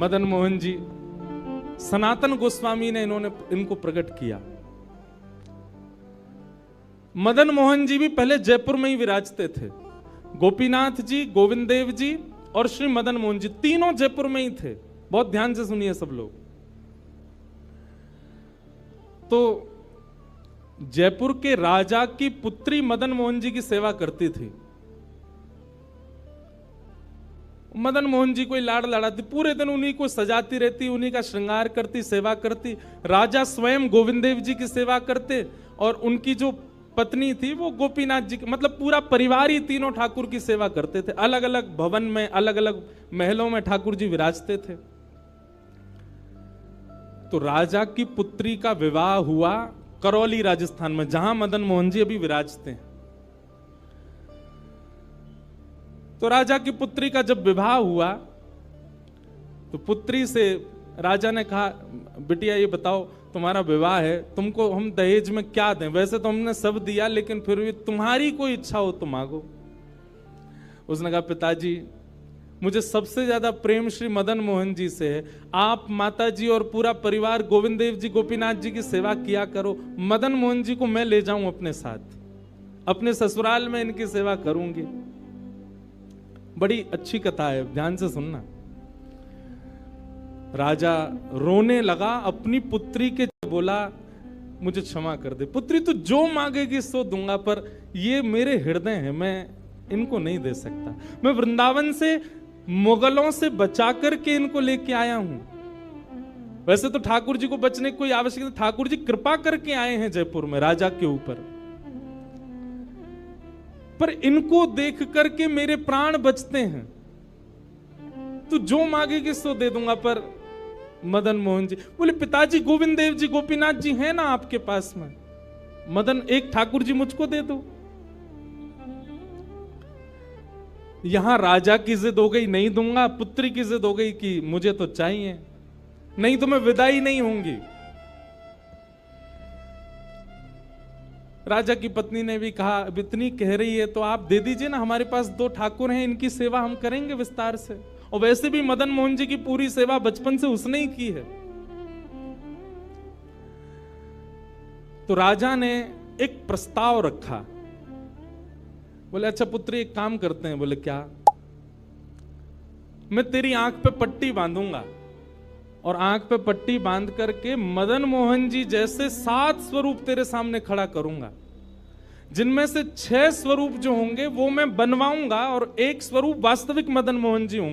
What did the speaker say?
मदन मोहन जी, सनातन गोस्वामी ने इनको प्रकट किया। मदन मोहन जी भी पहले जयपुर में ही विराजते थे। गोपीनाथ जी, गोविंद देव जी और श्री मदन मोहन जी तीनों जयपुर में ही थे। बहुत ध्यान से सुनिए सब लोग। तो जयपुर के राजा की पुत्री मदन मोहन जी की सेवा करती थी। मदन मोहन जी कोई लाड़ लड़ाती, पूरे दिन उन्हीं को सजाती रहती, उन्हीं का श्रृंगार करती, सेवा करती। राजा स्वयं गोविंद देव जी की सेवा करते और उनकी जो पत्नी थी वो गोपीनाथ जी, मतलब पूरा परिवार ही तीनों ठाकुर की सेवा करते थे। अलग अलग भवन में, अलग अलग महलों में ठाकुर जी विराजते थे। तो राजा की पुत्री का विवाह हुआ करौली राजस्थान में, जहां मदन मोहन जी अभी विराजते हैं। तो राजा की पुत्री का जब विवाह हुआ तो पुत्री से राजा ने कहा, बिटिया ये बताओ तुम्हारा विवाह है, तुमको हम दहेज में क्या दें? वैसे तो हमने सब दिया, लेकिन फिर भी तुम्हारी कोई इच्छा हो तो मांगो। उसने कहा, पिताजी मुझे सबसे ज्यादा प्रेम श्री मदन मोहन जी से है। आप माता जी और पूरा परिवार गोविंद देव जी, गोपीनाथ जी की सेवा किया करो। मदन मोहन जी को मैं ले जाऊं अपने साथ, अपने ससुराल में इनकी सेवा करूंगी। बड़ी अच्छी कथा है, ध्यान से सुनना। राजा रोने लगा, अपनी पुत्री के बोला, मुझे क्षमा कर दे पुत्री, तू जो मांगेगी सो दूंगा, पर ये मेरे हृदय हैं, मैं इनको नहीं दे सकता। मैं वृंदावन से मुगलों से बचा करके इनको लेके आया हूं। वैसे तो ठाकुर जी को बचने की कोई आवश्यकता नहीं, ठाकुर जी कृपा करके आए हैं जयपुर में राजा के ऊपर, पर इनको देख करके मेरे प्राण बचते हैं। तू जो मांगेगी सो दे दूंगा। पर मदन मोहन जी बोले, पिताजी गोविंद देव जी, गोपीनाथ जी हैं ना आपके पास में, मदन एक ठाकुर जी मुझको दे दो। यहां राजा की जिद हो गई, नहीं दूंगा। पुत्री की जिद हो गई कि मुझे तो चाहिए, नहीं तो मैं विदाई नहीं होंगी। राजा की पत्नी ने भी कहा, अब इतनी कह रही है तो आप दे दीजिए ना, हमारे पास 2 ठाकुर हैं, इनकी सेवा हम करेंगे विस्तार से। और वैसे भी मदन मोहन जी की पूरी सेवा बचपन से उसने ही की है। तो राजा ने एक प्रस्ताव रखा। बोले, अच्छा पुत्री एक काम करते हैं। बोले, क्या? मैं तेरी आंख पे पट्टी बांधूंगा और आंख पे पट्टी बांध करके मदन मोहन जी जैसे 7 स्वरूप तेरे सामने खड़ा करूंगा, जिनमें से 6 स्वरूप जो होंगे वो मैं बनवाऊंगा और 1 स्वरूप वास्तविक मदन मोहन जी होंगे।